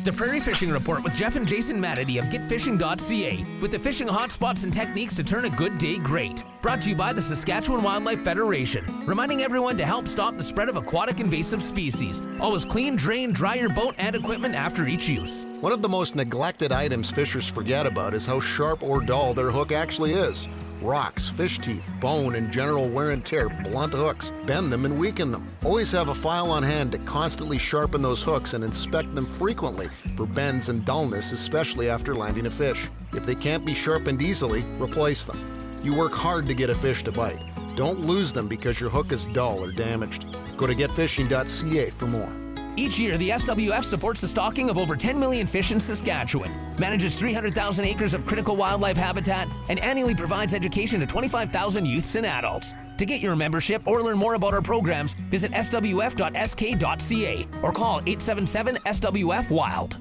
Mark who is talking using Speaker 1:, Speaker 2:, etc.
Speaker 1: The Prairie Fishing Report with Jeff and Jason Matity of getfishing.ca, with the fishing hotspots and techniques to turn a good day great. Brought to you by the Saskatchewan Wildlife Federation, reminding everyone to help stop the spread of aquatic invasive species. Always clean, drain, dry your boat and equipment after each use.
Speaker 2: One of the most neglected items fishers forget about is how sharp or dull their hook actually is. Rocks, fish teeth, bone, and general wear and tear blunt hooks, bend them and weaken them. Always have a file on hand to constantly sharpen those hooks and inspect them frequently for bends and dullness, especially after landing a fish. If they can't be sharpened easily, replace them. You work hard to get a fish to bite. Don't lose them because your hook is dull or damaged. Go to getfishing.ca for more.
Speaker 1: Each year, the SWF supports the stocking of over 10 million fish in Saskatchewan, manages 300,000 acres of critical wildlife habitat, and annually provides education to 25,000 youths and adults. To get your membership or learn more about our programs, visit swf.sk.ca or call 877-SWF-WILD.